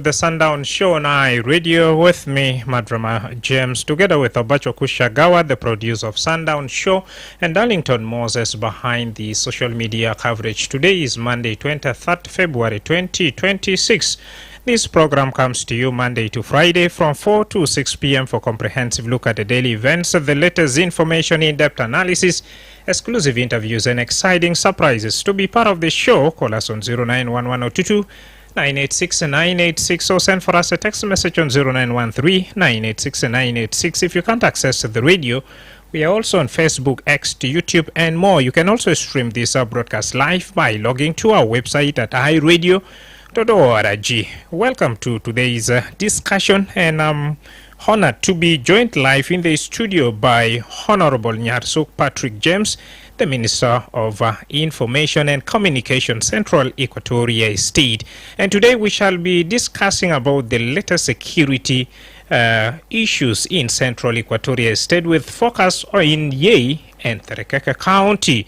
The Sundown Show on Radio with me, Madrama James, together with Obacho Kushagawa, the producer of Sundown Show, and Darlington Moses behind the social media coverage. Today is Monday, 23rd February 2026. This program comes to you Monday to Friday from 4 to 6 p.m. for comprehensive look at the daily events, the latest information, in-depth analysis, exclusive interviews, and exciting surprises. To be part of the show, call us on 091122 986 986 or send for us a text message on 0913 986 986. If you can't access the radio, we are also on Facebook, X, YouTube, and more. You can also stream this broadcast live by logging to our website at iRadio.org. Welcome to today's discussion, and I'm honored to be joined live in the studio by Honorable Nyarsuk Patrick James, the Minister of Information and Communication, Central Equatoria State. And today we shall be discussing about the latest security issues in Central Equatoria State with focus in Yei and Terekeka County.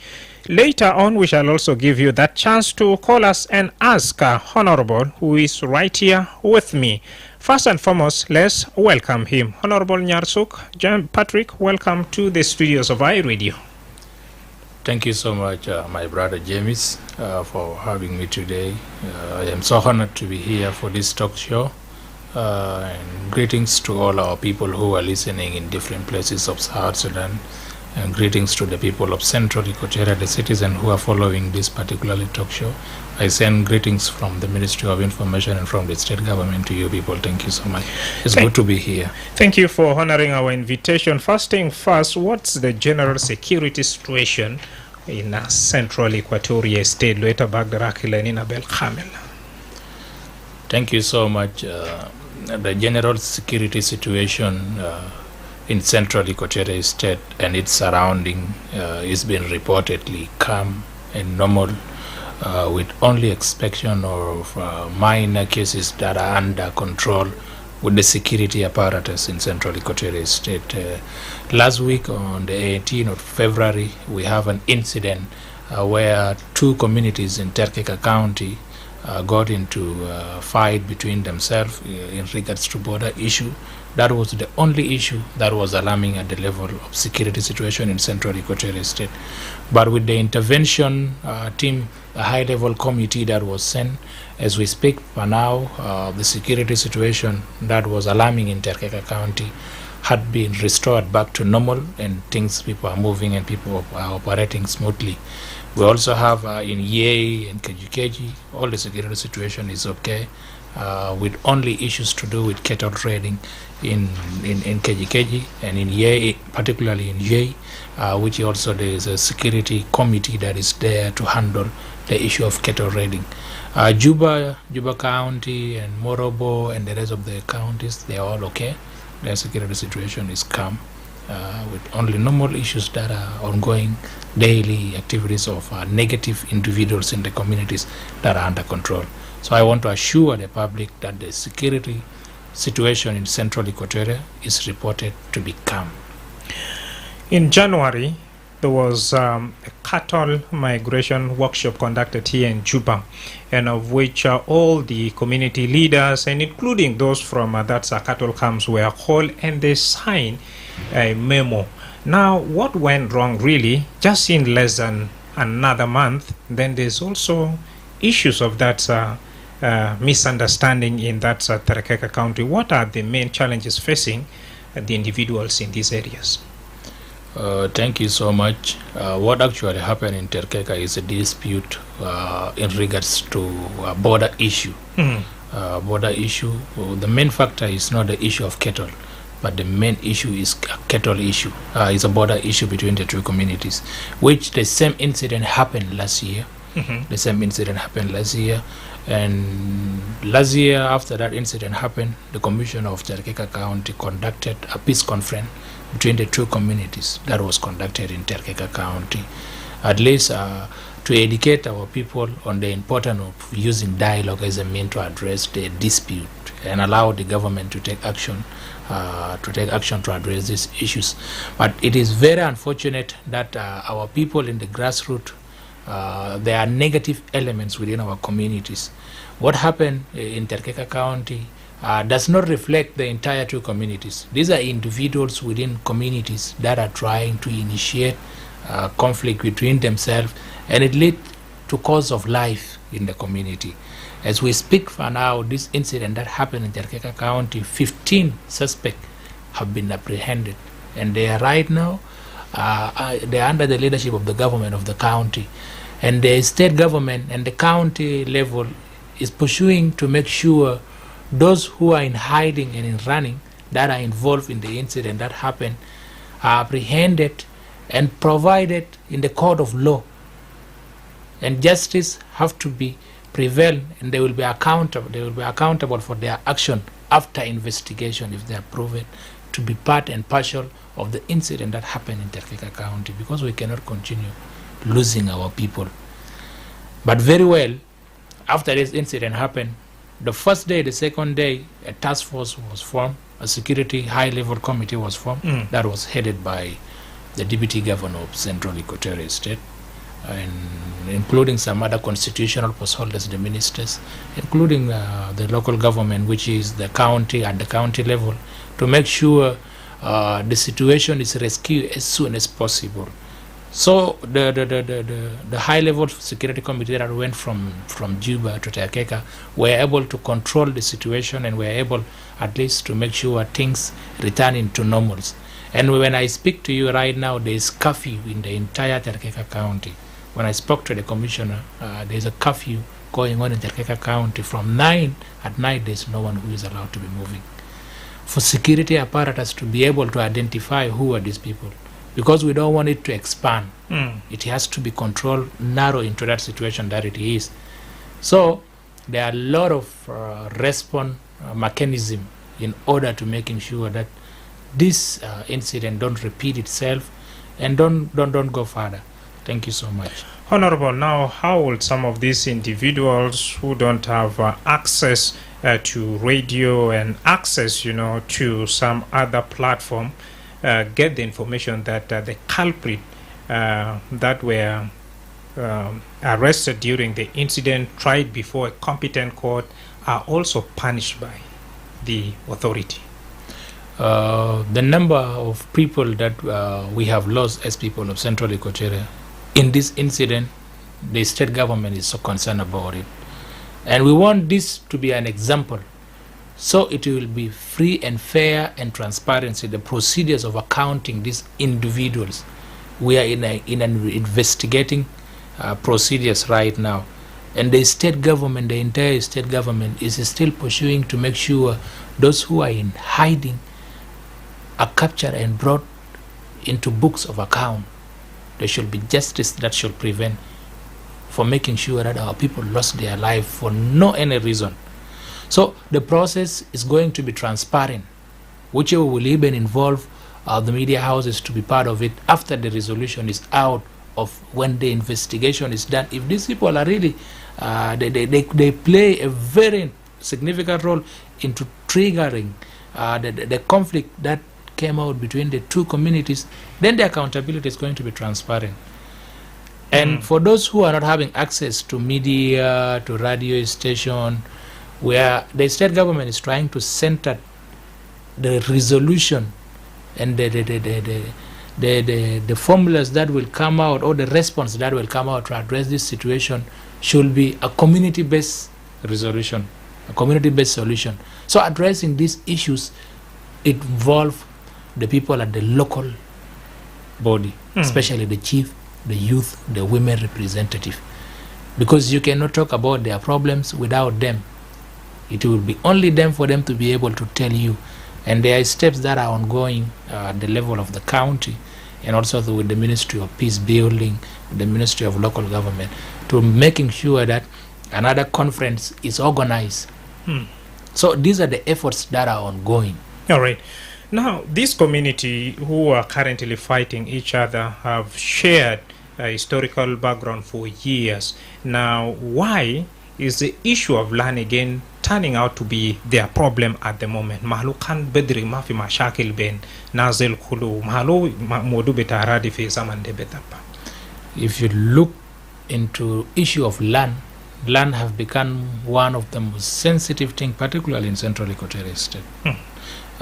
Later on, we shall also give you that chance to call us and ask Honorable, who is right here with me. First and foremost, let's welcome him. Honorable Nyarsuk Patrick, welcome to the studios of iRadio. Thank you so much, my brother James, for having me today. I am so honored to be here for this talk show. And greetings to all our people who are listening in different places of South Sudan. And greetings to the people of Central Equatoria, the citizens who are following this particular talk show. I send greetings from the Ministry of Information and from the state government to you people. Thank you so much. It's good to be here. Thank you for honoring our invitation. First thing first, what's the general security situation in Central Equatoria State? Thank you so much. The general security situation in Central Equatoria State and its surrounding is being reportedly calm and normal, with only exception of minor cases that are under control with the security apparatus in Central Equatoria State. Last week on the 18th of February, we have an incident where two communities in Terekeka County got into a fight between themselves in regards to border issue. That was the only issue that was alarming at the level of security situation in Central Equatoria State. But with the intervention team, a high-level committee that was sent, as we speak for now, the security situation that was alarming in Terekeka County had been restored back to normal, and people are moving and people are operating smoothly. We also have in Yei and Kejikeji, all the security situation is okay, with only issues to do with cattle trading in Kejikeji and in Yei, particularly in Yei, which also there is a security committee that is there to handle the issue of cattle raiding. Juba County and Morobo and the rest of the counties, they are all okay. Their security situation is calm, with only normal issues that are ongoing, daily activities of negative individuals in the communities that are under control. So I want to assure the public that the security situation in Central Equatoria is reported to be calm. In January, there was a cattle migration workshop conducted here in Juba, and of which all the community leaders, and including those from that's cattle camps, were called, and they signed a memo. Now, what went wrong really, just in less than another month, then there's also issues of that misunderstanding in that Terekeka County. What are the main challenges facing the individuals in these areas? Thank you so much. What actually happened in Terekeka is a dispute in regards to a border issue. Border issue. The main factor is not the issue of cattle, but the main issue is a cattle issue. It's a border issue between the two communities, which the same incident happened last year. The same incident happened last year. And last year, after that incident happened, the Commissioner of Terekeka County conducted a peace conference between the two communities that was conducted in Terekeka County, at least to educate our people on the importance of using dialogue as a means to address the dispute and allow the government to take action to address these issues. But it is very unfortunate that our people in the grassroots there are negative elements within our communities. What happened in Terkeka County does not reflect the entire two communities. These are individuals within communities that are trying to initiate conflict between themselves, and it leads to cause of life in the community. As we speak for now, this incident that happened in Terkeka County, 15 suspects have been apprehended, and they are right now they are under the leadership of the government of the county, and the state government and the county level is pursuing to make sure those who are in hiding and in running that are involved in the incident that happened are apprehended and provided in the court of law, and justice have to be prevail, and they will be accountable for their action after investigation if they are proven to be part and parcel of the incident that happened in Terkeka County, because we cannot continue losing our people. But very well, after this incident happened, the first day, the second day, a task force was formed, a security high-level committee was formed that was headed by the deputy governor of Central Equatorial State, and including some other constitutional post holders, the ministers, including the local government, which is the county at the county level, to make sure the situation is rescued as soon as possible. So the high-level security committee that went from Juba to Terkeka were able to control the situation, and were able at least to make sure things return into normals. And when I speak to you right now, there is curfew in the entire Terkeka County. When I spoke to the commissioner, there is a curfew going on in Terkeka County. From 9 at night, there is no one who is allowed to be moving. For security apparatus to be able to identify who are these people, because we don't want it to expand. It has to be controlled, narrow into that situation that it is. So there are a lot of response mechanism in order to making sure that this incident don't repeat itself and don't go further. Thank you so much. Honorable, now how will some of these individuals who don't have access to radio and access, to some other platform, get the information that the culprit that were arrested during the incident, tried before a competent court, are also punished by the authority? The number of people that we have lost as people of Central Equatoria in this incident, the state government is so concerned about it. And we want this to be an example, so it will be free and fair and transparency, the procedures of accounting these individuals. We are in an investigating procedures right now, and the state government, the entire state government, is still pursuing to make sure those who are in hiding are captured and brought into books of account. There should be justice that should prevent for making sure that our people lost their life for no any reason. So the process is going to be transparent, whichever will even involve the media houses to be part of it after the resolution is out of when the investigation is done. If these people are really, they play a very significant role into triggering the conflict that came out between the two communities, then the accountability is going to be transparent. And for those who are not having access to media, to radio station, where the state government is trying to center the resolution and the formulas that will come out, or the response that will come out to address this situation, should be a community-based resolution, a community-based solution. So addressing these issues, it involves the people at the local body, especially the chief, the youth, the women representative, because you cannot talk about their problems without them. It will be only them for them to be able to tell you. And there are steps that are ongoing at the level of the county, and also with the Ministry of Peace Building, the Ministry of Local Government, to making sure that another conference is organized. So these are the efforts that are ongoing. All right. Now, this community who are currently fighting each other have shared a historical background for years. Now, why is the issue of land again turning out to be their problem at the moment? Mahalo kan bedri mafi mashakil ben nazel kulu mahalo modu betaradi fi zaman de betapa. If you look into issue of land, land have become one of the most sensitive things, particularly in Central Equatorial State,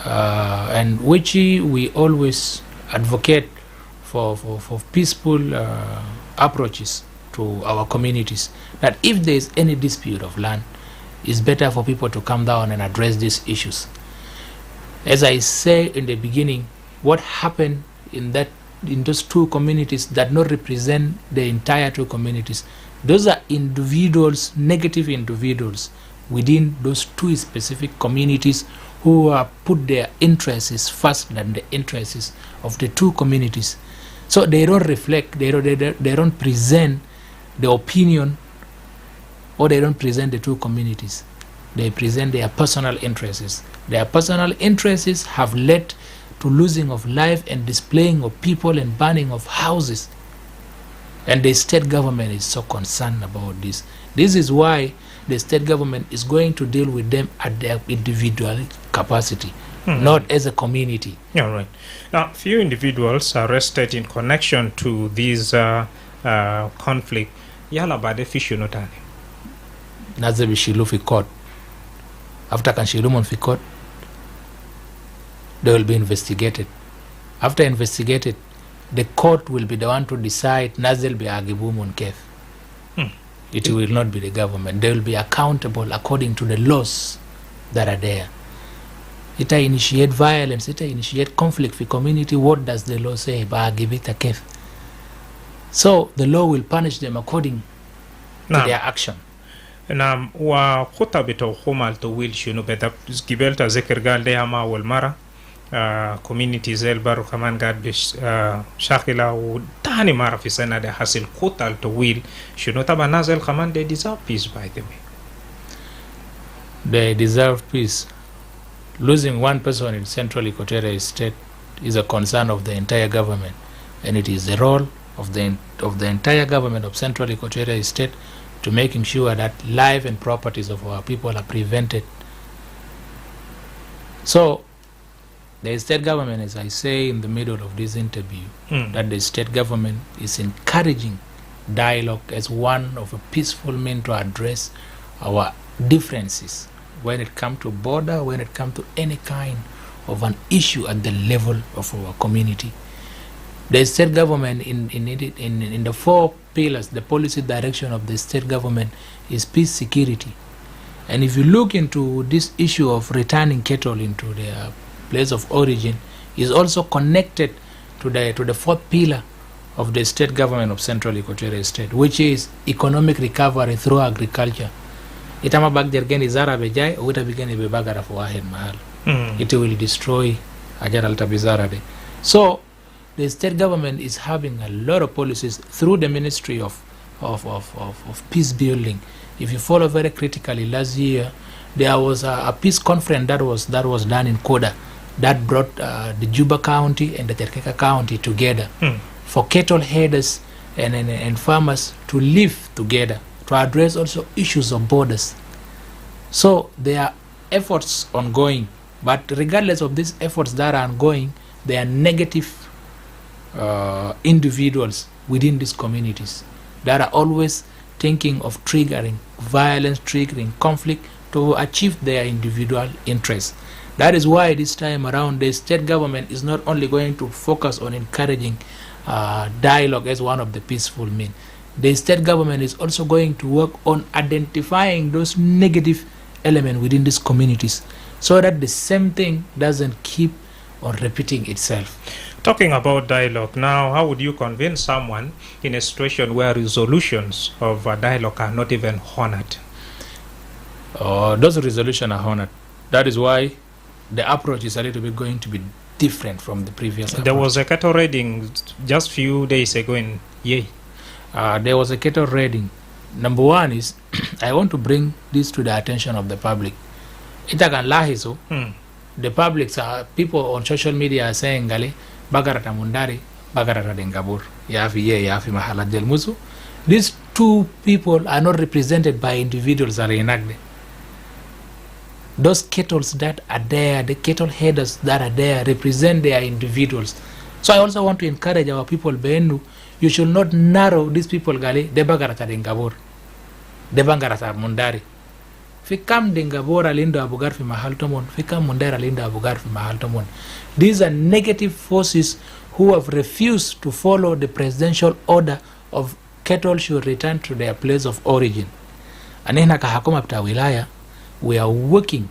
and which we always advocate for peaceful approaches to our communities. That if there is any dispute of land, it's better for people to come down and address these issues. As I say in the beginning, what happened in those two communities that not represent the entire two communities. Those are individuals, negative individuals within those two specific communities who put their interests first than the interests of the two communities. So they don't reflect, they don't present the opinion, or they don't present the two communities. They present their personal interests. Their personal interests have led to losing of life and displaying of people and burning of houses. And the state government is so concerned about this. This is why the state government is going to deal with them at their individual capacity, not as a community. Yeah, right. Now, few individuals arrested in connection to this conflict. Yala bade fishu notani. Naze bishilu fi court. After kanshilumon fi court, they will be investigated. After investigated, the court will be the one to decide Nazel be agibumun kef. It will not be the government. They will be accountable according to the laws that are there. It initiate violence, it initiate conflict for community. What does the law say? Ba-agibita kef. So the law will punish them according to their action. Na wa khuta bito khumal to will shunu beta gibelta zikir galde ama wal mara community zel baro kaman gad bish shakila u tani mara fi sana de hasil khuta to will shunu taba nazel kaman they deserve peace, by the way. They deserve peace. Losing one person in Central Equatorial State is a concern of the entire government, and it is the role of the entire government of Central Equatorial State to making sure that life and properties of our people are prevented. So the state government, as I say in the middle of this interview, that the state government is encouraging dialogue as one of a peaceful means to address our differences when it comes to border, when it comes to any kind of an issue at the level of our community. The state government in the four pillars, the policy direction of the state government is peace, security. And if you look into this issue of returning cattle into their place of origin, is also connected to the fourth pillar of the state government of Central Equatorial State, which is economic recovery through agriculture. Itama bag dergen izara bejai uta bigeni bebagara for wahed mahal. It will destroy ajaral tabizara de. So the state government is having a lot of policies through the Ministry of Peace Building. If you follow very critically, last year there was a peace conference that was done in Koda that brought the Juba County and the Terkeka County together for cattle headers and farmers to live together to address also issues of borders. So there are efforts ongoing, but regardless of these efforts that are ongoing, there are negative individuals within these communities that are always thinking of triggering violence, triggering conflict to achieve their individual interests. That is why this time around the state government is not only going to focus on encouraging dialogue as one of the peaceful means. The state government is also going to work on identifying those negative elements within these communities so that the same thing doesn't keep on repeating itself. Talking about dialogue now, how would you convince someone in a situation where resolutions of dialogue are not even honored? Those resolutions are honored. That is why the approach is a little bit going to be different from the previous approach. There was a cattle raiding just few days ago in Yei. There was a cattle raiding. Number one is, I want to bring this to the attention of the public. Itakan lahiso, the public, people on social media are saying, Gali, Bagarata Mundari, Bagarata Dengabur, Yafi Ye, Yafi Mahala Del Musu. These two people are not represented by individuals that are enacted. Those cattle that are there, the cattle headers that are there, represent their individuals. So I also want to encourage our people, Benu, you should not narrow these people gali debagarata dengabor debangarata mundari fikam dengabor alindo abugar fi mahal tomon fikam mundari alindo abugar fi mahal tomon. These are negative forces who have refused to follow the presidential order of cattle should return to their place of origin. Anena kahakuma pita wilaya, we are working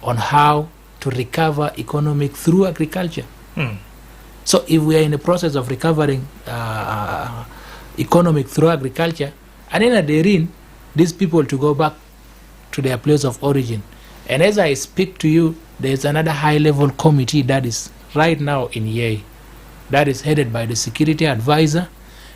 on how to recover economic through agriculture. So if we are in the process of recovering economic through agriculture, anena derin these people to go back to their place of origin. And as I speak to you, there is another high-level committee that is right now in Yei, that is headed by the security advisor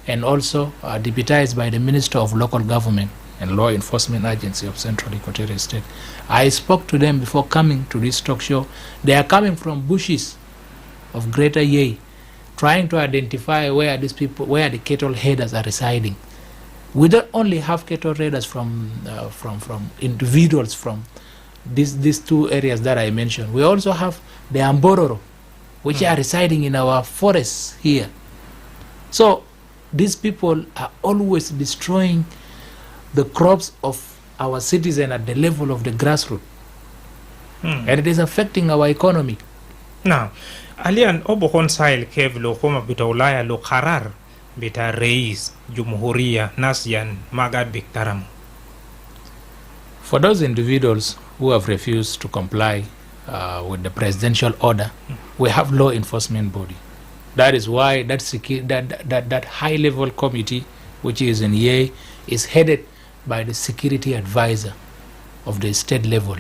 and also deputized by the Minister of Local Government and Law Enforcement Agency of Central Equatorial State. I spoke to them before coming to this talk show. They are coming from bushes of Greater Yei, trying to identify where these people, where the cattle headers are residing. We don't only have cattle headers from individuals from these two areas that I mentioned. We also have the Ambororo, which are residing in our forests here. So these people are always destroying the crops of our citizens at the level of the grassroots. And it is affecting our economy. Now, alian obohon sahil kev lo koma bita ulaya lo karar bita reis jumhuria nasyan magad biktaram. For those individuals who have refused to comply with the presidential order, we have law enforcement body. That is why that high-level committee, which is in Yei, is headed by the security advisor of the state level.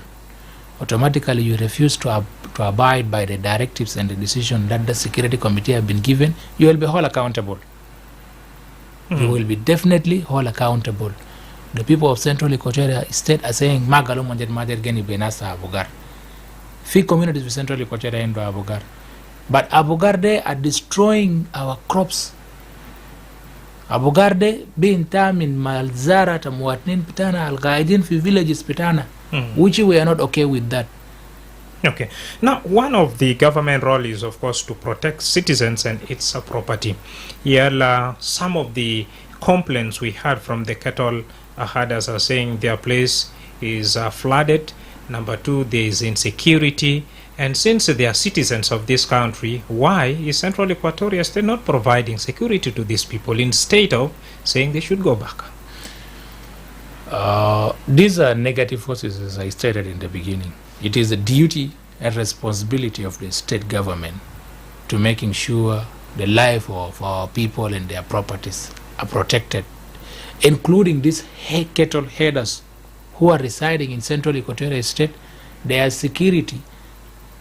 Automatically, you refuse to abide by the directives and the decision that the security committee have been given, you will be held accountable. You will be definitely held accountable. The people of Central Equatoria State are saying, "Magalo manjer majer geni benasa Abugar." Few communities of Central Equatoria endo Abugar, but Abugarde are destroying our crops. Abugarde being time in Malzara tamuatnin pitana al-Gaidin fi villages pitana, which we are not okay with that. Okay. Now, one of the government role is, of course, to protect citizens and its property. Here, some of the complaints we heard from the cattle herders are saying their place is flooded. Number two, there is insecurity. And since they are citizens of this country, why is Central Equatoria State not providing security to these people instead of saying they should go back? These are negative forces, as I stated in the beginning. It is a duty and responsibility of the state government to making sure the life of our people and their properties are protected, including these cattle headers who are residing in Central Equatorial State. Their security,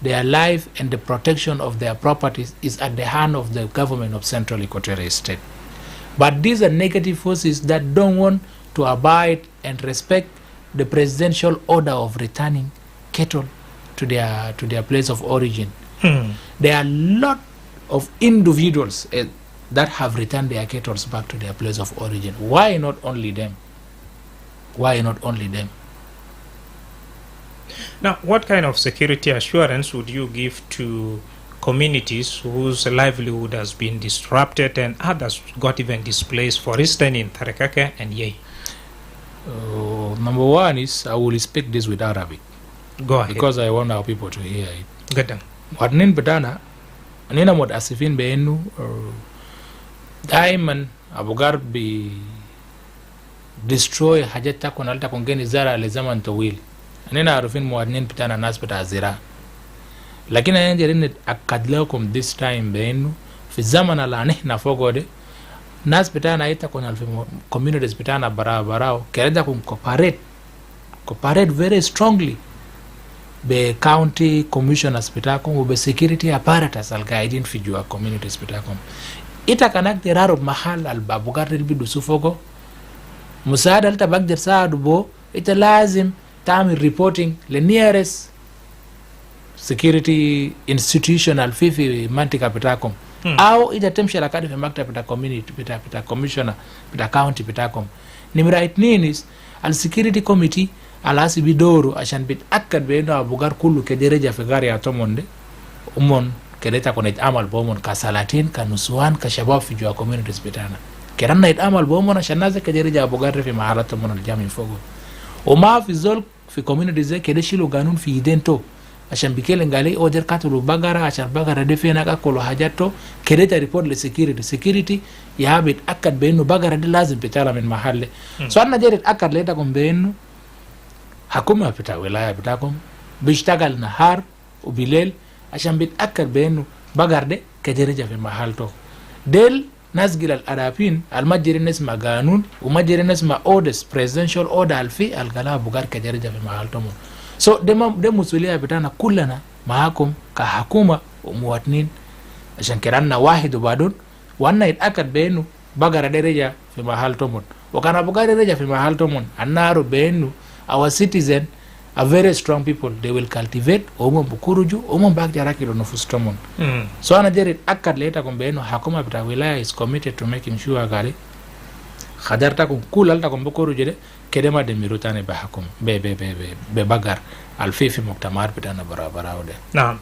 their life, and the protection of their properties is at the hand of the government of Central Equatorial State. But these are negative forces that don't want to abide and respect the presidential order of returning cattle to their place of origin. There are a lot of individuals that have returned their cattle back to their place of origin. Why not only them? Why not only them? Now, what kind of security assurance would you give to communities whose livelihood has been disrupted and others got even displaced, for instance, in Tarekake and Yei? Number one is I will speak this with Arabic. Go ahead. Because I want our people to hear it. Good. Wadnin betana nina mod asifin beenu daiman abugar bi destroy hajata konalta kongeni zara le zaman tawil. Nina arufin muadnin betana nas beta azira. Lakini anjerin akadlakum this time beenu fi zaman ala nihna fogode nas betana ita konal fi communities betana barao kereda kum cooperate very strongly. Be county commissioners pitakom be security apparatus al guiding fijua communities pitakom ita kanak teraro mahal al babugar bidu sufogo musaada alta bagder saadu bo ita lazim tamil reporting le nearest security institutional fifi mantika pitakom au ita temsha lakadi fi makta pita community pita commissioner pita county pitakom nimra itninis al security committee alasi bidoro ashan bit akad beeno abugar kullu ke dereja fe gari atomonde umon kedeta kuna itamal bomon ka salatin ka nusuan ka shabab fi jua communities bitana keranna itamal bomon عشان الناس كجري بوغار في محلاتهم من الجامع فوق وما في زول في communities زي كده شيلوا قانون في يدين تو عشان بيكيل نقالي اوجر كاتلو بقرة عشان بقرة دي فينا كاكلو حاجاتو كده ريبورت لسكيورتي يا بيتاكد بانه بقرة دي لازم بتطلع من محل سو انا جاي اتاكد ليتكم بانه حكومه بتاع ولايه بتاعكم بيشتغل نهار وبالليل عشان بيتاكد بانه بقر دي كجرجه في محلته ديل ناس قيل الارابين المجري نسمع قانون ومجري نسمع اودس بريزيدنشال اوردر الفي القلا بقر كجرجه في محلتهم سو ده مسؤوليه بتاعنا كلنا معاكم كحكومه ومواطنين عشان كرنا واحد وبعدين وانا يتاكد بانه بقر دي رجع في محلتهم وكان بقر رجع في محلتهم النار بانه our citizen are very strong people. They will cultivate omo bukuruju omo bakjaraki no fustomon. So ana jerit akkad leta ko beno hakuma bita wilaya is committed to making sure gari khadarta ko kulal ta ko bukuruju de kedema de mirutane ba hakum be bagar alfifi muktamar bita na barabara ode. Naam.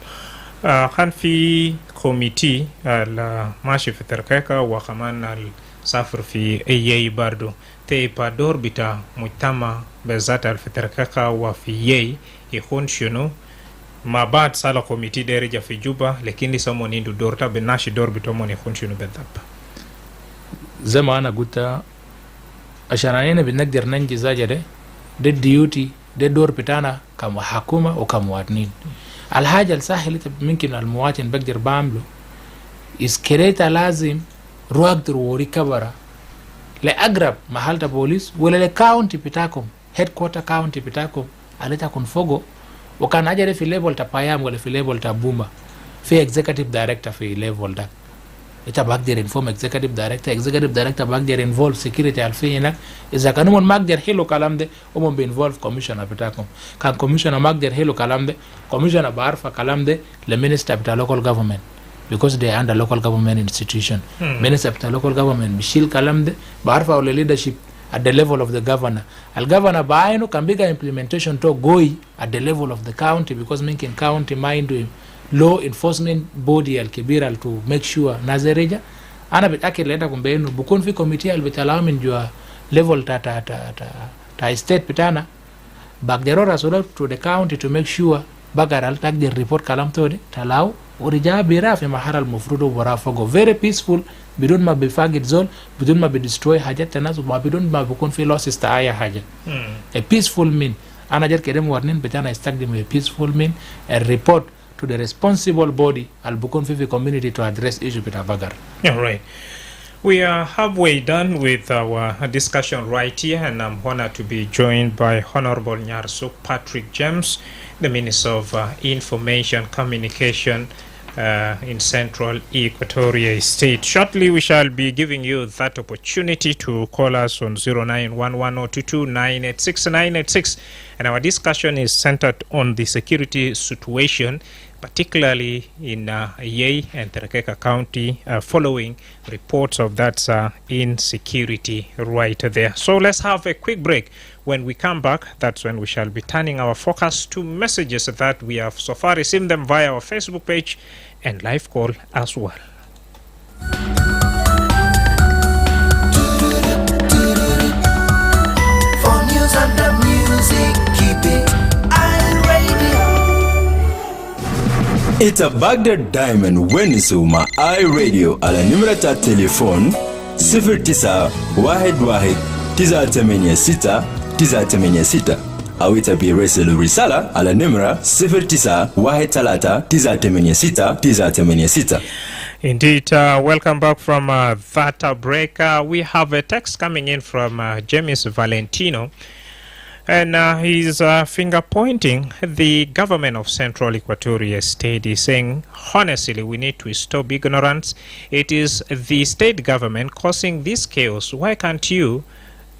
Khan fi committee la mashi fi terkeka wa kaman al safr fi ayyi bardo te pador bita mujtama bezata alfiterkaka wa fiyei ikhunshunu mabad sala committee dereja fi Juba lakini someone indu dorta benashi dor bitomoni ikhunshunu bedhaba zama ana guta ashananina binaqdir nanji zajade de duty de dor bitana kama hakuma au kama wadnin alhaja alsahili mumkin almuwatin baqdir bamlu iskereta lazim ruaqdir wori kabara لأقرب محل بوليس ولا لكاونتي بتاعكم headquarter county بتاعكم عليتا كون فوقو وكان أجري في level تا بايام ولا في level تا بومبا في executive director في level ده إتا بقدر inform executive director بقدر involve security alفين هناك إذا كانوا من مقدر حلو كلام ده ومن بينvolve commissioner بتاعكم كان commissioner مقدر حلو كلام ده commissioner بعرفة كلام ده لمينستر بتاع local government because they are under local government institution. Minister of the local government bishil kalamde barfa or leadership at the level of the governor. Al governor baino can be implementation to goi at the level of the county because making county mind law enforcement body al kibira to make sure nazareja ana bitake lenda kumbenu bukun fi committee al bitalaw min jua level ta state pitana bagderora so to the county to make sure bagaral tag the report kalam to de talaw ورجع بيرا في محل المفروض ورا فوقه very peaceful بدون ما بيفاقد زول بدون ما بيدستروي حاجات الناس وبدون ما بيكون في losses تاعي حاجة a peaceful mean أنا جرت كده مورنين بتاعنا استخدم a peaceful mean a report to the responsible body اللي بيكون في community to address issue بتاع بقر. Yeah, right. We are halfway done with our discussion right here, and I'm honored to be joined by Honorable Nyarsuk Patrick James, the Minister of Information Communication in Central Equatoria State. Shortly, we shall be giving you that opportunity to call us on 0911-022-986-986. And our discussion is centered on the security situation, particularly in Yei and Terekeka County, following reports of that insecurity right there. So let's have a quick break. When we come back, that's when we shall be turning our focus to messages that we have so far received them via our Facebook page and live call as well. For news and the music, keep it iRadio. It's a Baghdad Diamond Wenisuma iRadio ala numera ta telefon 0911-986-986 au itapi reselu risala ala numera 0913-986-986. Indeed, welcome back from that break. We have a text coming in from James Valentino, and he's finger pointing the government of Central Equatoria State. Is saying, honestly, we need to stop ignorance. It is the state government causing this chaos. Why can't you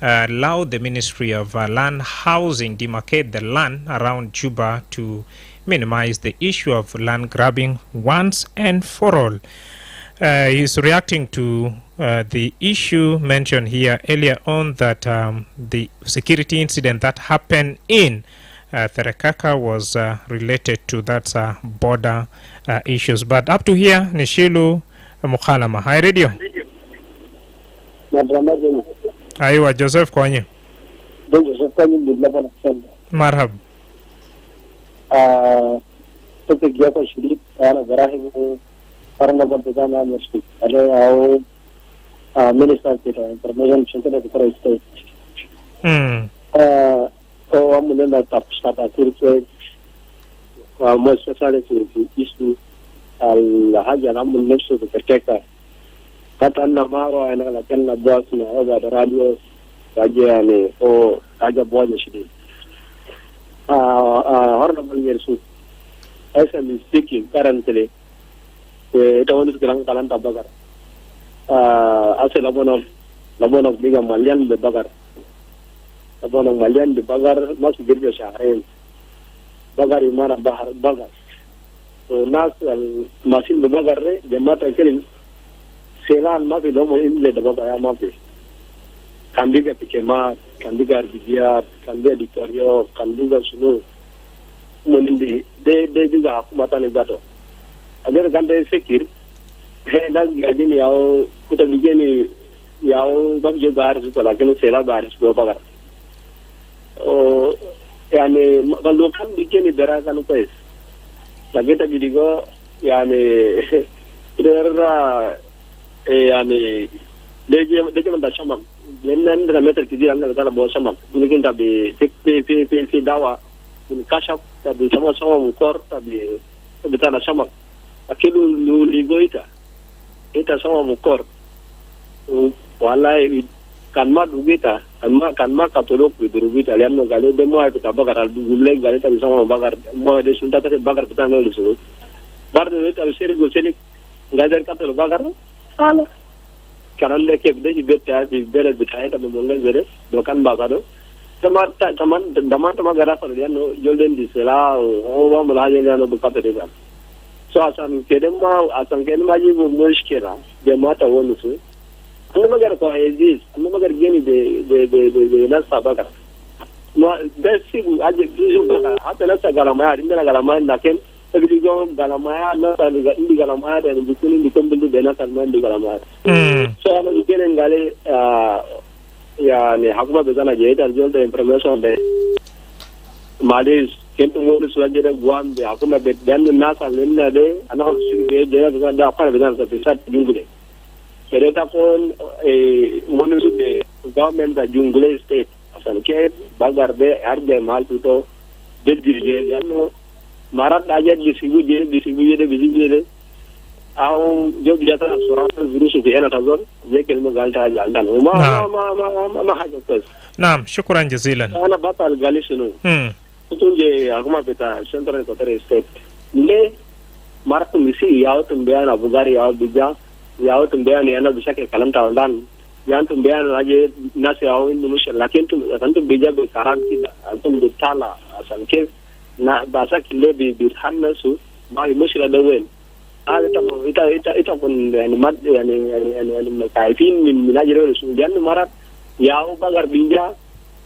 allow the Ministry of Land Housing demarcate the land around Juba to minimize the issue of land grabbing once and for all? He's reacting to the issue mentioned here earlier on, that the security incident that happened in Therekaka was related to that border issues. But up to here, Nishilu Mukhalama. Hi, Radio. Madrama. Aywa, Joseph Kwenye. Joseph Kwenye Madrama. Marhab. Topic yako shiriki ana barahi karena bantana mesti ada au minister kita information center di Korea State. So amulenda tap start akhir most especially isu al-haja namun nafsu berkeka kata namaro ana lakin na boss na over the radio raja ne o raja boy shidi honorable yersu as I'm speaking currently ita wani sekarang kalan tabagar asal labonog biga malian de bagar labonog malian de bagar masih gerja syahrin bagar imana bahar bagar so nas masih de bagar re jemaat akhirnya selan masih domo inle de bagar masih kandiga pikema kandiga arbidiat kandiga ditorio kandiga sunu monindi de juga aku mata negato agar gande fikir dan gadi yao kuta bigeni yao bab je baris ko lakin sela baris ko bagar o yani balukan bigeni berakan ko es lagi ta bidigo yani idera yani deje manda chamam lenan da meter kidi anga da bo chamam mungkin tabi fi dawa in kashaf tabi sama mukor tabi betana chamam akilu ligo ita sama mukor wallahi kan ma dugita kan ma katolok bidurugita liam no gale de mo ay ta bagar dugle gale ta sama bagar mo de sunta ta bagar betana lo so bar de ta seri go seri ngader katol bagar ala karan le ke de betta bi bere bitay ta mo ngal zere do kan bagado teman gara par dia no jolden di sela o wa mulaje no bukata de so asan kedema ji mushkila de mata wonu su anna magar ko ezis anna magar geni de nasa bagar no besi aje bijo bagar hata nasa galama inda galama naken tabi go galama na ta indi galama de bukuni di kombe de nasa man di galama so ana genen gale yani hakuma bezana je ita jolta information de malis kento ngol suanje de guam de hakuma be dan nasa lenna de ana su de da apa bezana sa pesat jungle kereta kon monu su de government da jungle state asan ke bagar de arde mal tuto de dirje yano marat aja di sibu de bizije au job jata surata virus de ana tazon je kelmo galta jaldan ma haja kos naam shukran jazilan ana batal galisunu tunje aguma beta central Korea State le marat misi yaw tumbeana bugari yaw bija yaw tumbeana yana bisa ke kalam tawandan yan tumbeana aje nasi yaw indonesia lakin tum bija be karan kita antum ditala asal ke na basa kile bi hanna su ba mushila dawen ita pun yani kaifin min ajiro su jan marat yao bagar binja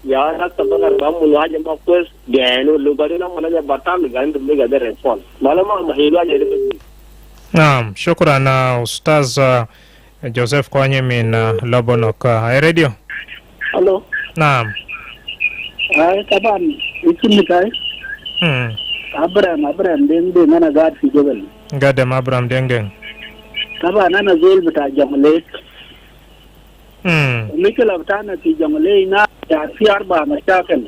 ya nak bagar bamul aja makus gano lu bari na mana batam gan dum ga der respond malama mahilo aja de naam shukran ustaz Joseph Kwenye min Lobonok radio hello naam taban ikin kai Abraham den nana gad fi jebel gadam Abraham deng taba nana zol bita jamale mikala bita fi jamale na ya fi arba mashakal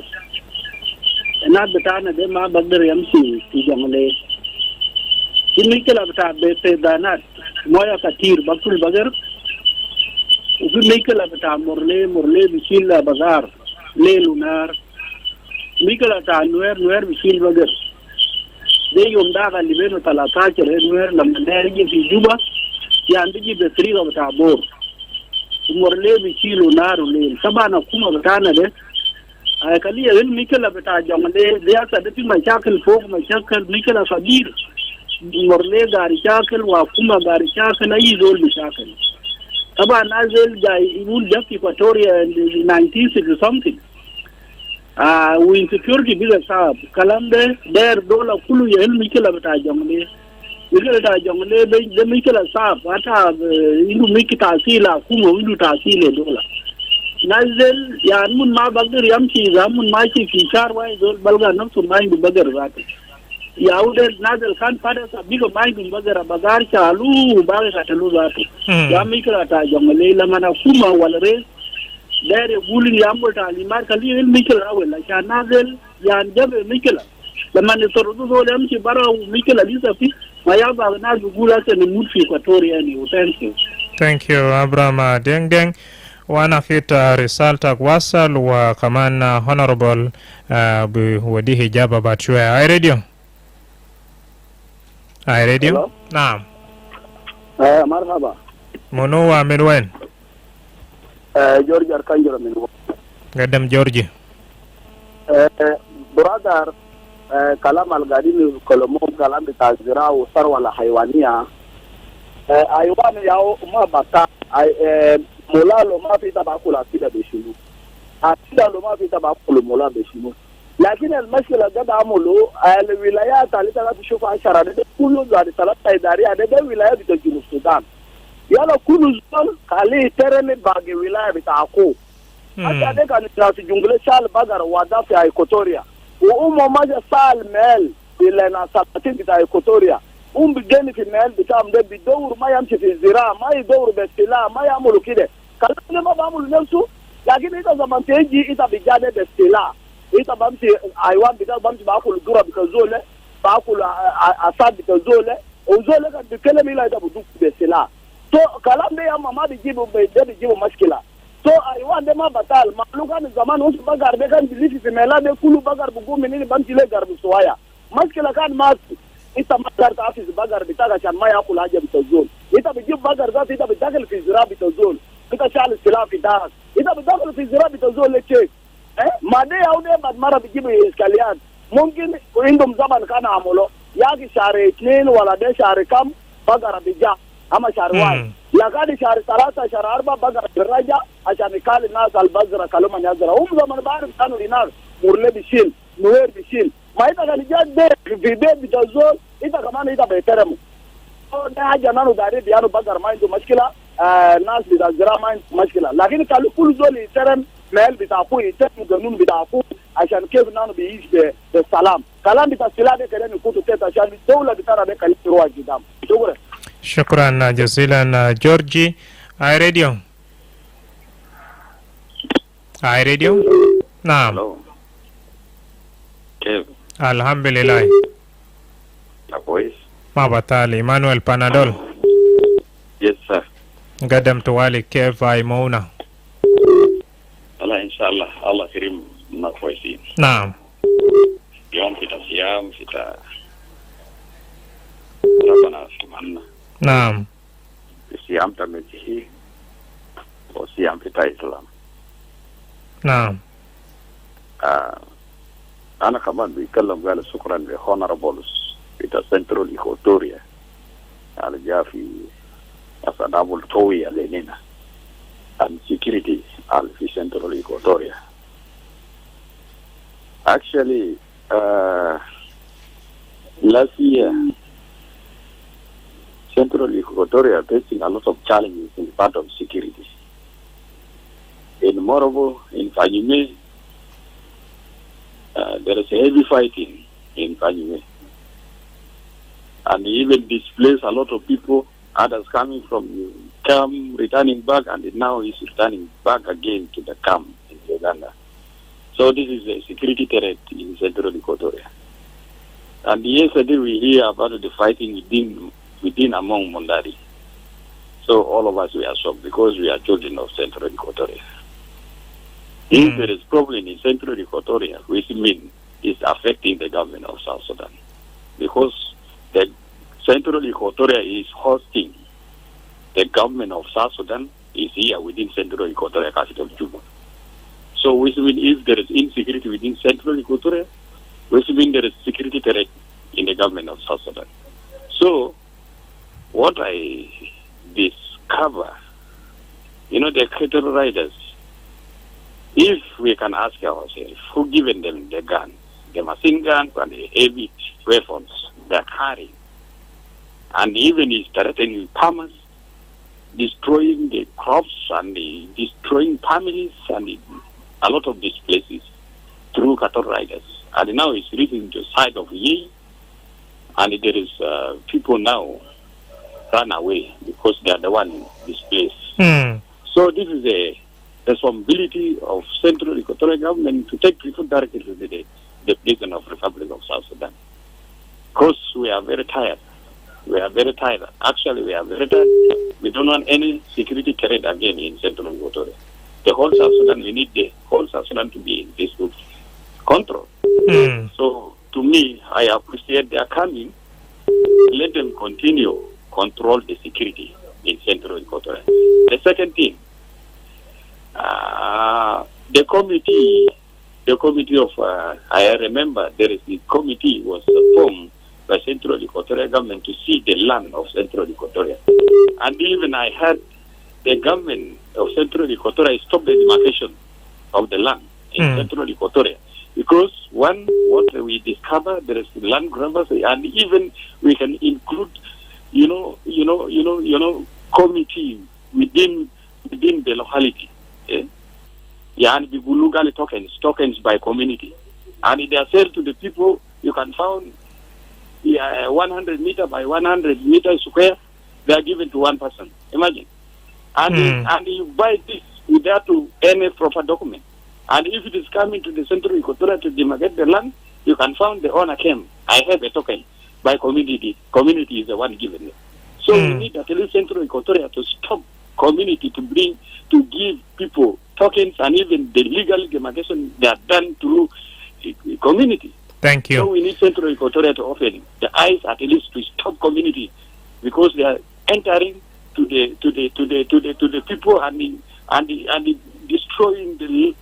na bita na de ma bagdar yamsi fi jamale mikala bita be pe danat moya katir bakul bagar mikala bita morle bishila bazar le lunar mikala ta nuer bishil bagar de yonda ga libeno talata kere nuer la manderje fi juba ya ndiji be triga bata bor morle bi kilo naru le sabana kuma batana de ay kali yen mikela bata jamale de ya sa de ma chakal fo ma chakal mikela sabir morle gari chakal wa kuma gari chakal ay zol bi chakal sabana zel jai ibul jafi Equatoria in 1960 something insecurity biga sa kalamde der dola kulu ya ilmi kila bata jongle ile ta jongle de mi kila sa ata indu mi kita sila kuma indu ta sile dola nazil ya mun ma bagir yamci zamun ma ki fikar wai zol balga nafsu ma indu bagar zata ya ude nazil kan fada sa biga ma indu bagar bagar chalu baga ta lu zata ya mi kila ta jongle la mana kuma walre dare bulin ya ambata limar kali el mikela wala ka nazel ya ndabe mikela lama ne torodo zo le mchi bara mikela lisafi mayaba na gula se ni mutu Equatoria ni thank you Abraham Deng wana fita risalta wasal wa kamana honorable wadi hijaba batwe I radio Hello? Naam Marhaba Mono wa Milwen George Arkanjoro min gadam George brother kalam algadini kolomo kalam bitazira usar wala haywania aywan yao ma bata molalo ma fita bakula kida beshulu akida lo ma fita bakulu mola beshulu lakini almashkila gada amulu alwilayat alitaka tushufa ashara de kulu zadi salata idaria de wilaya bitajinu Sudan yala kulu zon kali terene bagi wilaya bitako hata de kan nasi jungle sal bagar wada fi Equatoria umo maja sal mel ile na sabati bita Equatoria bigeni fi mel bitam de bidawur ma yamshi fi zira ma yidawur bestila ma yamulu kide kala ma bamulu nafsu lakini ita zaman teji ita bijade bestila ita bamsi aywan bita bamsi bakulu dura bikazole bakulu asad bikazole uzole kan bikele ila ita budu bestila so kalambe ya mama bijibu mashkila so aywan de ma batal maluka ni zaman usu bagar de kan bilifi fi mela de kulu bagar bugu menini bamsi le garbu soya mashkila kan mas ita bagar ta afis bagar bitaka chan ma yakula haja bitazol ita bijibu bagar zati ita bitakal fi zira bitazol ita chal sila fi daras ita bitakal fi zira bitazol leche made yaude bad mara bijibu iskalian mungkin indum zaman kana amulo yaki share 2 wala de share kam bagar bija ama sharwan lakadi shar 3 shar 4 bagar daraja عشان يكال الناس البزرة كلمة نزرة زمان بعرف كانوا هناك مرلي بيشيل نوير بيشيل ما إذا كان جاد ده في بيت بتزول إذا كمان إذا بيترموا ده حاجة نانو داري بيانو بزر ما عنده مشكلة ناس بتزرع ما عنده مشكلة لكن كانوا كل زول يترم مال بتاعفو يترم قانون بتاعفو عشان كيف نانو بيعيش بالسلام كلام بتاع السلاح ده كده نكون تيت عشان الدولة بتاعنا ده كلام روح قدام شكرا جزيلا جورجي اي راديو اي راديو نعم كيف الحمد لله كويس ما بطالي مانويل بانادول يس سر قدم توالي كيف ايمونا الله ان شاء الله الله كريم ما كويسين نعم يوم في صيام في ربنا سبحانه نعم صيام تمجيه وصيام في الإسلام نعم أنا كمان بيتكلم قال شكرا لهونربلز في سنترال إيكواتوريا على جاء في أسناب القوية لنا and security في سنترال إيكواتوريا actually last year Central Equatoria facing a lot of challenges in part of security. In Morobo, in Fanyume, there is a heavy fighting in Fanyume. And even displaced a lot of people, others coming from camp, returning back, and now is returning back again to the camp in Uganda. So this is a security threat in Central Equatoria. And yesterday we hear about the fighting within among Mondari. So all of us we are shocked because we are children of Central Equatoria. If there is problem in Central Equatoria, which means it's affecting the government of South Sudan. Because the Central Equatoria is hosting the government of South Sudan is here within Central Equatoria capital Juba. So which means if there is insecurity within Central Equatoria, which means there is security threat in the government of South Sudan. So what I discover, the cattle riders, if we can ask ourselves, who given them the gun, the machine guns and the heavy weapons they're carrying, and even is threatening farmers, destroying the crops and destroying families and a lot of these places through cattle riders. And now it's reaching the side of Ye, and there is people now run away because they are the one displaced. So this is a responsibility of Central Equatorial Government to take people directly to the prison of Republic of South Sudan. Because we are very tired. We are very tired. Actually, we are very tired. We don't want any security threat again in Central Equatoria. The whole South Sudan, we need the whole South Sudan to be in peaceful control. So, to me, I appreciate their coming. Let them continue control the security in Central Equatoria. The second thing, the committee of, I remember there is the committee was formed by Central Equatorial Government to see the land of Central Equatoria. And even I heard the government of Central Equatoria stop the demarcation of the land in Central Equatoria. Because what we discover, there is land grabbers, and even we can include, committee within the locality. And the legal tokens by community. And they are sold to the people. You can find 100 meter by 100 meters square, they are given to one person. Imagine. And you buy this without any proper document. And if it is coming to the Central Equatoria to demarcate the land, you can find the owner came. I have a token by community. Community is the one giving it. So we need at least Central Equatoria to stop community to give people tokens, and even the legal demarcation they are done through community. Thank you. So we need Central Equatoria to open the eyes at least to stop community, because they are entering to the people and destroying the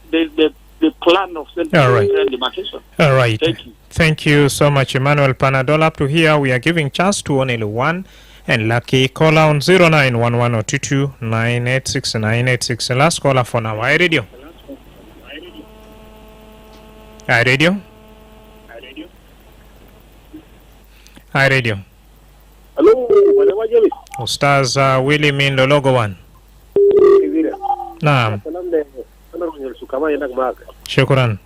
plan of Central demarcation. All right. Thank you. Thank you so much, Emmanuel Panadol. Up to here, we are giving chance to only one. And lucky caller on 0911-22986-986. The last caller for now. iRadio. iRadio. iRadio. Hello, Madrama James. Ustaz Willy Min Lologo one. Naam. Shukran.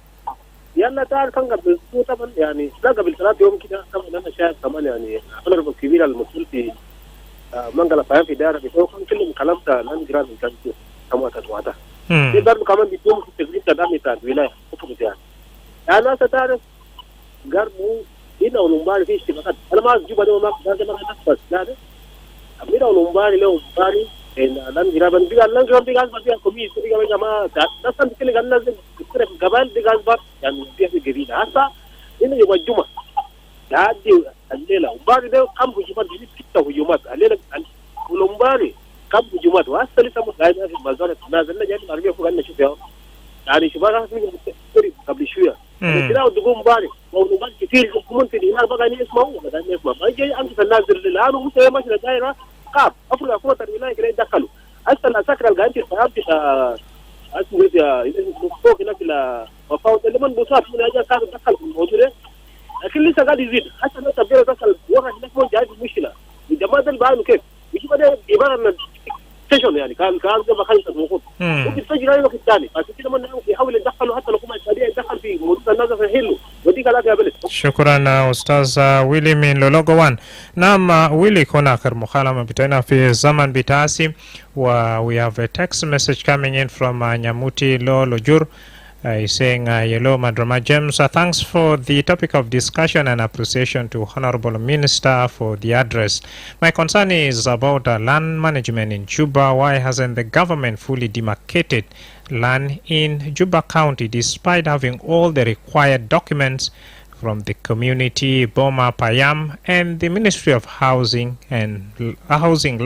يلا تعال كان قبل طبعا يعني لا قبل 3 يوم كده طبعا انا شايف كمان يعني انا الكبير المسؤول في منقله فاهم في دائره بيسوي كان كلهم كلام ده لان جرام كان كما تتواضع في برضه كمان بيدوم في التدريب تدعم بتاع الولايه فقط يعني انا تعرف قربوا هنا ونمباري في اشتباكات انا ما اجيب انا ما بس لا ده امير ونمباري له مباري لان جرام بيقال بس كوميس بيقال يا جماعه ده كان كل قال لازم قبل بيقال بس يعني في جديد هسه هنا يوم الجمعه لحد الليله وبعد ده كم هجومات جديد 6 هجومات الليله ولومباري كم هجومات وهسه لسه قاعدين في المزارع نازلنا جايين العربيه فوق عندنا شوف يعني شباب قبل شويه كده ودقوا مباري ولومباري كثير كومنتي هنا بقى يسمعوا ولا يسمع ما جاي انت النازل الان وانت ماشي دايره قاب افرض قوه الولايه كده يدخلوا هسه العساكر اللي قاعدين في الفئات اسمه فوق هناك المفاوض اللي من بوصات من اجل كانوا دخل في الموضوع ده لكن لسه قاعد يزيد حتى لو تبدأ دخل وقت هناك ما جاي مشكله الجماعه ده بعانوا كيف يجي بعدين عباره من ستيشن يعني كان ده خمسه موجود ممكن تجي اي وقت ثاني عشان كده من يحاول يدخلوا حتى لو هم يدخل في موضوع الناس في حلو ودي كلام يا بلد. شكرا استاذ ويلي من لولوغو 1. نعم ويلي كنا اخر مكالمه بتاعنا في زمن بتاسي we have a text message coming in from Nyamuti Lolojur. He's saying, hello, Madrama James. Thanks for the topic of discussion and appreciation to Honorable Minister for the address. My concern is about land management in Juba. Why hasn't the government fully demarcated land in Juba County despite having all the required documents from the community, Boma, Payam, and the Ministry of Housing,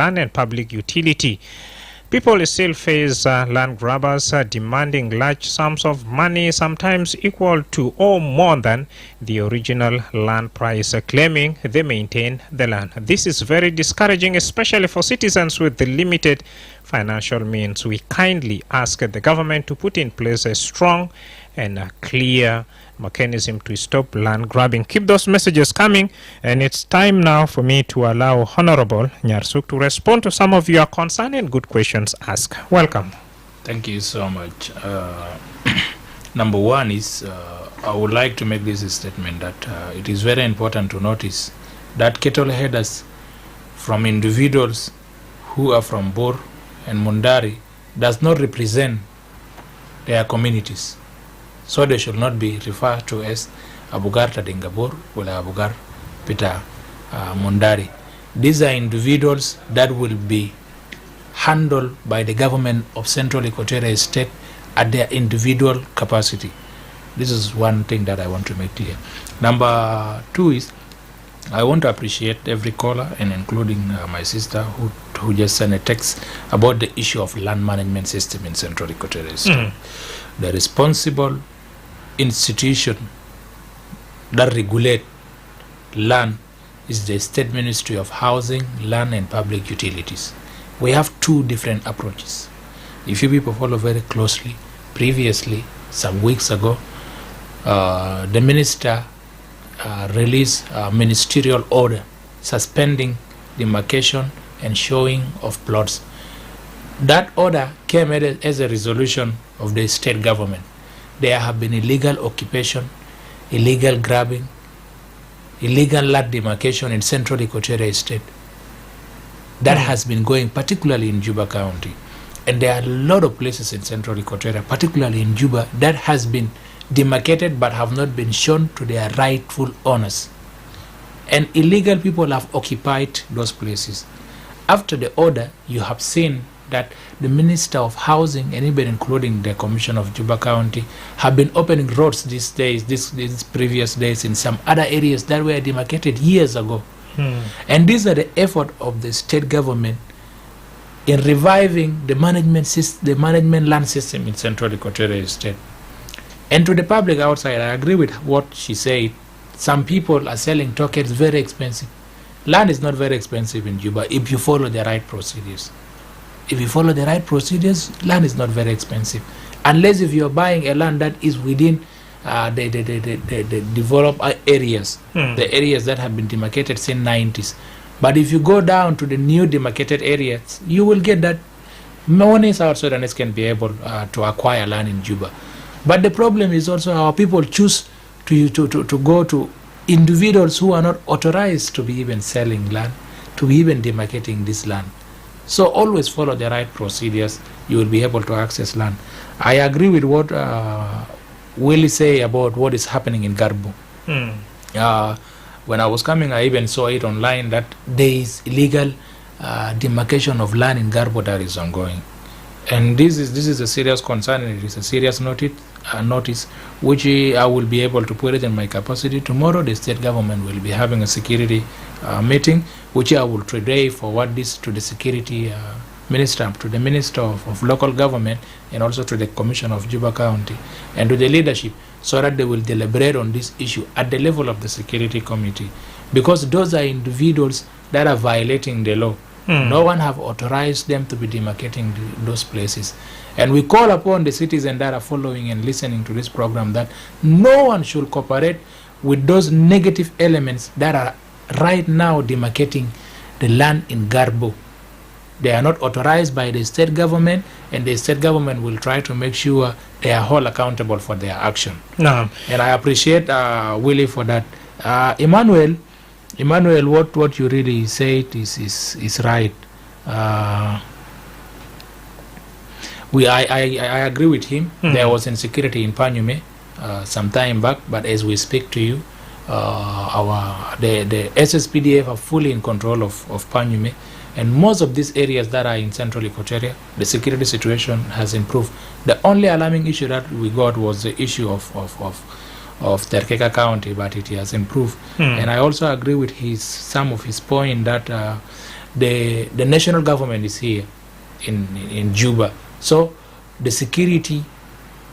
Land and Public Utility? People still face land grabbers demanding large sums of money, sometimes equal to or more than the original land price, claiming they maintain the land. This is very discouraging, especially for citizens with the limited financial means. We kindly ask the government to put in place a strong and a clear mechanism to stop land grabbing. Keep those messages coming, and it's time now for me to allow Honorable Nyarsuk to respond to some of your concern and good questions asked. Welcome. Thank you so much. Number one is I would like to make this statement that it is very important to notice that cattle headers from individuals who are from Bor and Mundari does not represent their communities. So they should not be referred to as Abugar Tadingabor or Abugar Pita Mundari. These are individuals that will be handled by the government of Central Equatoria State at their individual capacity. This is one thing that I want to make clear. Number two is I want to appreciate every caller, and including my sister who just sent a text about the issue of land management system in Central Equatoria State. The responsible institution that regulate land is the State Ministry of Housing, Land and Public Utilities. We have two different approaches. If you people follow very closely, previously, some weeks ago, the minister released a ministerial order suspending demarcation and showing of plots. That order came as a resolution of the state government. There have been illegal occupation, illegal grabbing, illegal land demarcation in Central Equatoria State. That has been going particularly in Juba County. And there are a lot of places in Central Equatoria, particularly in Juba, that has been demarcated but have not been shown to their rightful owners. And illegal people have occupied those places. After the order, you have seen that the Minister of Housing, and even including the Commission of Juba County, have been opening roads these days, these previous days, in some other areas that were demarcated years ago. And these are the effort of the state government in reviving the management land system in Central Equatoria State. And to the public outside, I agree with what she said. Some people are selling tokens very expensive. Land is not very expensive in Juba if you follow the right procedures. If you follow the right procedures, land is not very expensive. Unless if you're buying a land that is within the developed areas, the areas that have been demarcated since 90s. But if you go down to the new demarcated areas, you will get that many South Sudanese can be able to acquire land in Juba. But the problem is also our people choose to go to individuals who are not authorized to be even selling land, to be even demarcating this land. So always follow the right procedures. You will be able to access land. I agree with what Willie say about what is happening in Garbo. When I was coming, I even saw it online that there is illegal demarcation of land in Garbo that is ongoing. And this is a serious concern, and it is a serious notice which I will be able to put it in my capacity. Tomorrow the state government will be having a security meeting, which I will today forward this to the security minister, to the minister of local government, and also to the commission of Juba County and to the leadership, so that they will deliberate on this issue at the level of the security committee, because those are individuals that are violating the law. No one have authorized them to be demarcating those places. And we call upon the citizens that are following and listening to this program that no one should cooperate with those negative elements that are right now demarcating the land in Garbo. They are not authorized by the state government, and the state government will try to make sure they are all accountable for their action. And I appreciate Willie for that. Emmanuel, what you really said is right. I agree with him. There was insecurity in Panyume some time back, but as we speak to you, the SSPDF are fully in control of Panyume, and most of these areas that are in Central Equatoria, the security situation has improved. The only alarming issue that we got was the issue of Terkeka County, but it has improved. And I also agree with some of his point that the national government is here. in Juba. So the security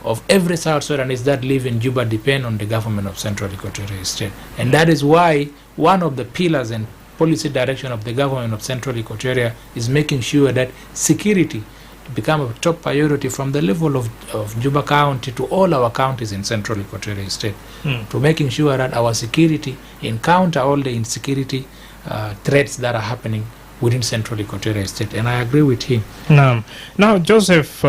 of every South Sudanese that live in Juba depend on the government of Central Equatorial State. And that is why one of the pillars and policy direction of the government of Central Equatoria is making sure that security become a top priority from the level of Juba County to all our counties in Central Equatorial State, to making sure that our security encounter all the insecurity threats that are happening within Central Equatorial State. And I agree with him. Now Joseph,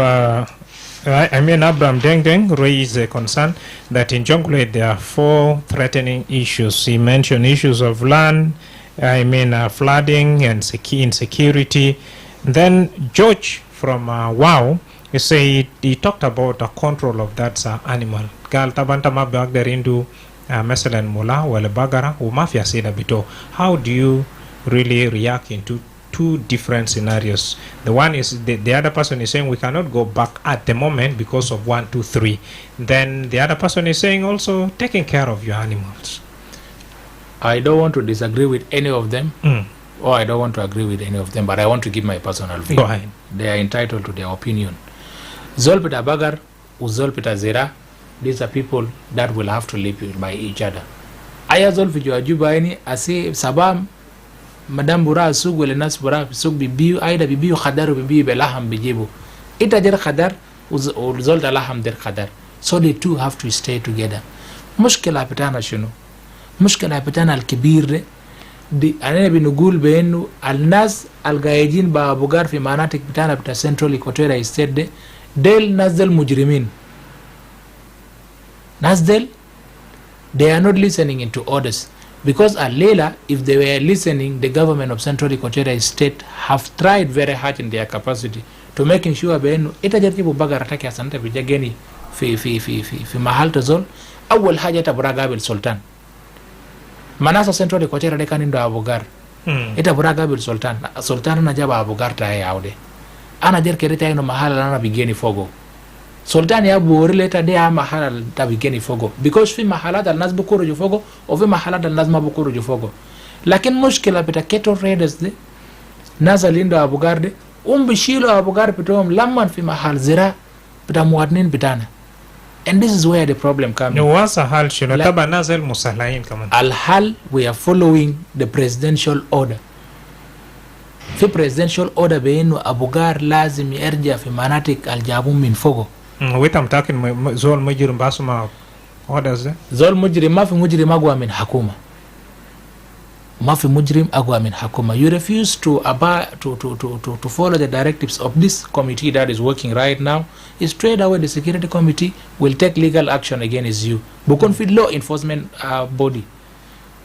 Abraham Deng raised a concern that in Jonglei there are 4 threatening issues. He mentioned issues of land, flooding and insecurity. Then George from WOW, he talked about the control of that animal. Gal tabanta mabag derindu mesalan mula wala bagara umafia sida bito. How do you really react into 2 different scenarios? The one is the other person is saying we cannot go back at the moment because of 1, 2, 3. Then the other person is saying also taking care of your animals. I don't want to disagree with any of them, or I don't want to agree with any of them, but I want to give my personal view. Go ahead. They are entitled to their opinion. Zolpita Bagar, Uzolpita Zera, these are people that will have to live by each other. Aya Zolpita Jubaini, I say Sabam, Madame Bura Sug will nas Bura Sug Bibiu, Aida Bibiu Khadar Bibi Belaham Bijibu. Ita der Khadar, Zolta Laham der Khadar. So the two have to stay together. Mushkila Pitana Shunu. مشكلة بتاعنا الكبير دي أنا بنقول بأنه الناس القاعدين بابوغار في مناطق بتاعنا بتاع Central Equatorial State ديل ناس ديل مجرمين. ناس ديل they are not listening into orders, because الليلة if they were listening, the government of Central Equatorial State have tried very hard in their capacity to making sure بأنه إتجربوا بقرة تكي أسانتا بيجاني في محل تزول. أول حاجة تبرا قابل سلطان manasa Central Equatorial de kanindo abogar ita buraga bil sultan na jaba abogar ta yaude ana jer kereta ino mahala na bigeni fogo sultan ya bori leta de mahala ta bigeni fogo, because fi mahala dal nas bukuru ju fogo o fi mahala dal nas ma bukuru ju fogo. Lakin mushkila pita keto raiders de nazalindo abogar de bishilo abogar pitom lamman fi mahal zira pita muadnin bitana. And this is where the problem comes. Al-Hal, we are following the presidential order. The presidential order beinu abugar lazim yarja fi manatik al-jabum min fogo. Wait, I'm talking zol mujrim basuma orders. Zol mujrim ma fi mujrim agwa min hakuma. Ma fi mujrim agwa min hakuma. You refuse to follow the directives of this committee that is working right now. Straight away the security committee will take legal action against you. Bukun fi law enforcement body.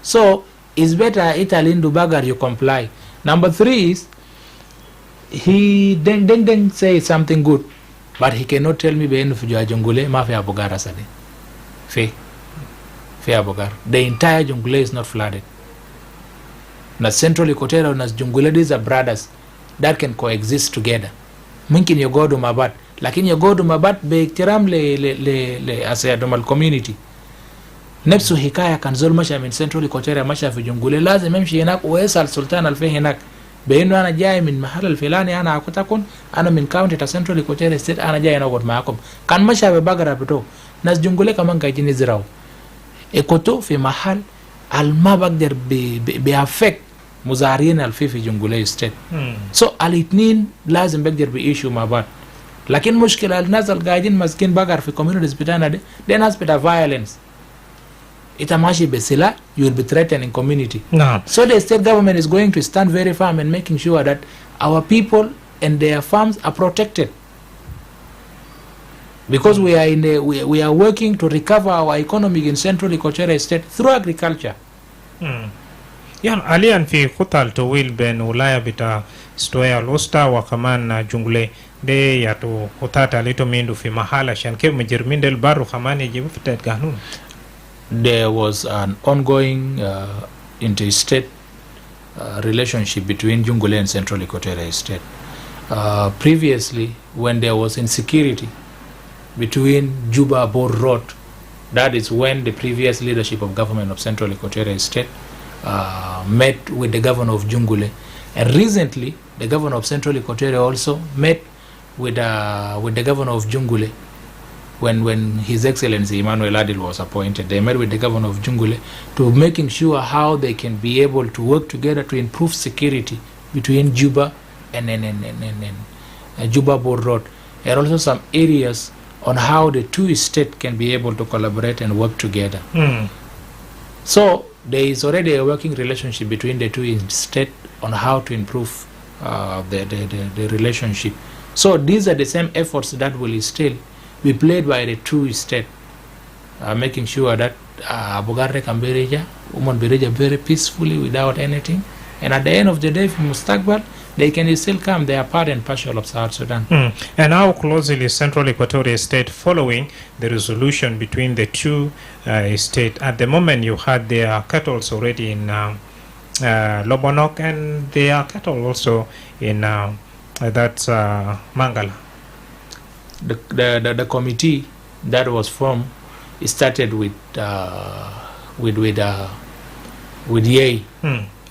So it's better Italian Bagar you comply. Number 3 is he then say something good, but he cannot tell me beenu fi jungule ma fi abogara sade. Fi abogar. The entire jungule is not flooded. Na Central Equatorial nas jungule, these are brothers that can coexist together. Mungkin yogodu mabat, lakini yogodu mabat be iktiram le asayadumal community. Nefsu hikaya kan zol masha min Central Equatorial masha fi jungule, lazim yamshi hinak uwesal sultan alfi hinak beinu ana jai min mahal alfilani ana akutakun ana min county ta Central Equatorial State ana jai na god maakum kan masha be bagara bito nas jungule kaman kajini zirao ekoto fi mahal alma bagder be affect muzarin alfi fi jungule state. So alitnin lazim bagder be issue mabat, lakin mushkila alnaz alqaidin maskin bagar fi communities bitana de then has bit of violence itamashi besila, you will be threatening community. No. So the state government is going to stand very firm and making sure that our people and their farms are protected, because we are working to recover our economy in Central Equatorial State through agriculture. يعني حاليا في خطة الطويل بين ولاية بتاع استوية الوسطى وكمان جنجلي دي ياتو خطة ليتو ميندو في محل عشان كيف مجرمين دل بارو كمان يجيبوا في القانون. There was an ongoing interstate relationship between Jungule and Central Equatorial State. Previously, when there was insecurity between Juba Bor Road, that is when the previous leadership of government of Central Equatorial State met with the governor of Jungule. And recently, the governor of Central Equatoria also met with the governor of Jungule when His Excellency Emmanuel Adil was appointed. They met with the governor of Jungule to making sure how they can be able to work together to improve security between Juba and Juba Board Road. There are also some areas on how the two states can be able to collaborate and work together. So there is already a working relationship between the two states on how to improve the relationship. So these are the same efforts that will still be played by the two states, making sure that Bogarre can be reached very peacefully without anything. And at the end of the day, from Mustakbal, they can still come. They are part and parcel of South Sudan. And how closely is Central Equatoria State following the resolution between the two states? At the moment, you had their cattle already in Lobonok, and their cattle also in that's Mangala. The committee that was formed started with Yei.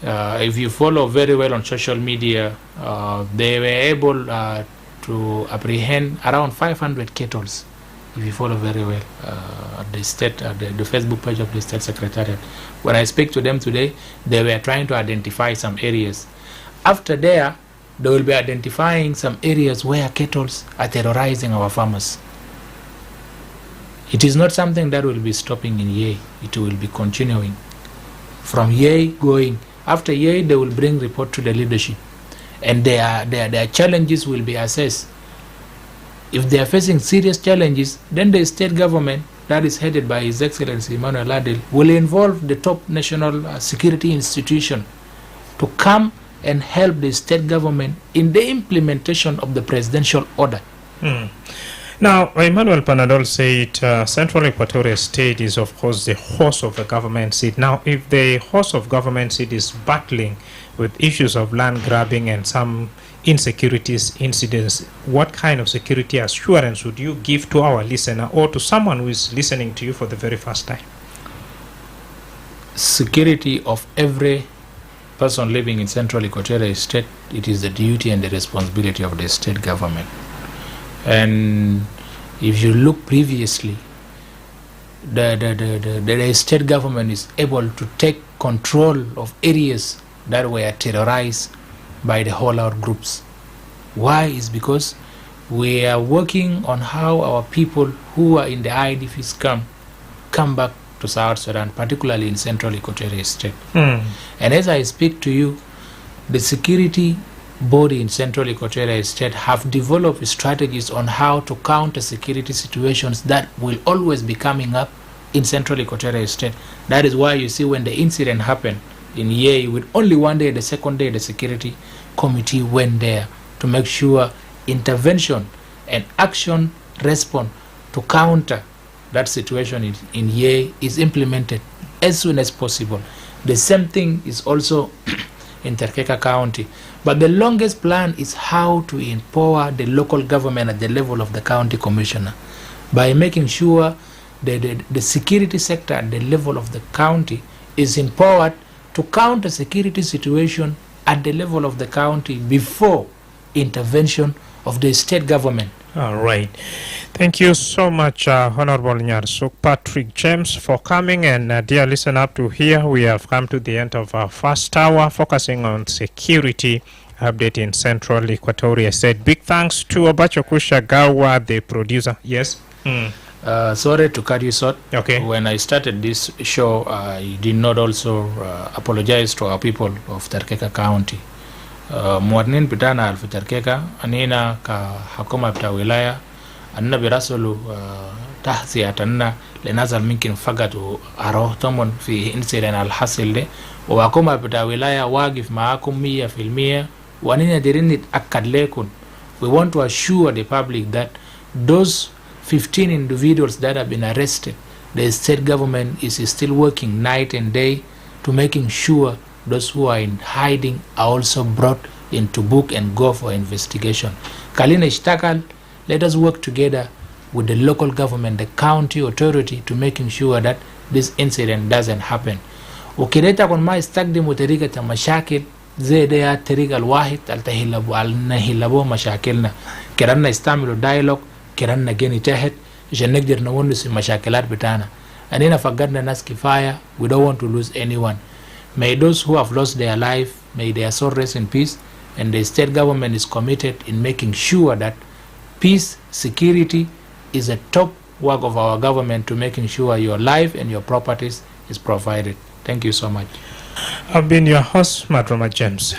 If you follow very well on social media, they were able to apprehend around 500 cattle. If you follow very well at the state, the Facebook page of the state secretariat. When I speak to them today, they were trying to identify some areas. After there, they will be identifying some areas where cattle are terrorizing our farmers. It is not something that will be stopping in Yei. It will be continuing. From Yei going. After Yei, they will bring report to the leadership. And their challenges will be assessed. If they are facing serious challenges, then the state government that is headed by His Excellency Emmanuel Adil will involve the top national security institution to come and help the state government in the implementation of the presidential order. Now, Emmanuel Panadol said Central Equatoria State is, of course, the host of a government seat. Now, if the host of government seat is battling with issues of land grabbing and some insecurities incidents, what kind of security assurance would you give to our listener or to someone who is listening to you for the very first time? Security of every person living in Central Equatoria State, it is the duty and the responsibility of the state government. And if you look previously, the state government is able to take control of areas that were terrorized by the all-out groups. Why? Is because we are working on how our people who are in the IDPs come back to South Sudan, particularly in Central Equatoria State. And as I speak to you, the security body in Central Equatoria State have developed strategies on how to counter security situations that will always be coming up in Central Equatoria State. That is why you see when the incident happened in Yei, with only one day, the second day, the security committee went there to make sure intervention and action response to counter that situation in Yei is implemented as soon as possible. The same thing is also in Terkeka County. But the longest plan is how to empower the local government at the level of the county commissioner by making sure the security sector at the level of the county is empowered to counter security situation at the level of the county before intervention of the state government. All right. Thank you so much, Honorable Nyarsuk Patrick James, for coming. And dear listener, up to here, we have come to the end of our first hour, focusing on security update in Central Equatoria State. Big thanks to Obachokusha Gawa, the producer. Yes? Sorry to cut you short. Okay. When I started this show, I did not also apologize to our people of Terkeka County. Muadnin pitana alfu Terkeka, anina ka hakuma pita wilaya, anna birasulu tahzi atanna lenazal minkin fagatu aroh tomon fi incident al-hasil wa hakuma pita wilaya wagif maakum 100%, wanina dirinit akkad lekun. We want to assure the public that those 15 individuals that have been arrested, the state government is still working night and day to making sure those who are in hiding are also brought into book and go for investigation. Kalina Ishtakal, let us work together with the local government, the county authority, to making sure that this incident doesn't happen. Ukileta kon ma istaqdimu tariqa ta mashakil زي ده الطريق الواحد التهلبو مشاكلنا كرنا نستعملوا دايلوج كرنا جيني تحت عشان نقدر نونس المشاكلات بتاعنا. أننا فقدنا ناس كفاية. We don't want to lose anyone. May those who have lost their life, may their soul rest in peace, and the state government is committed in making sure that peace, security is a top work of our government to making sure your life and your properties is provided. Thank you so much. I've been your host, Madrama James.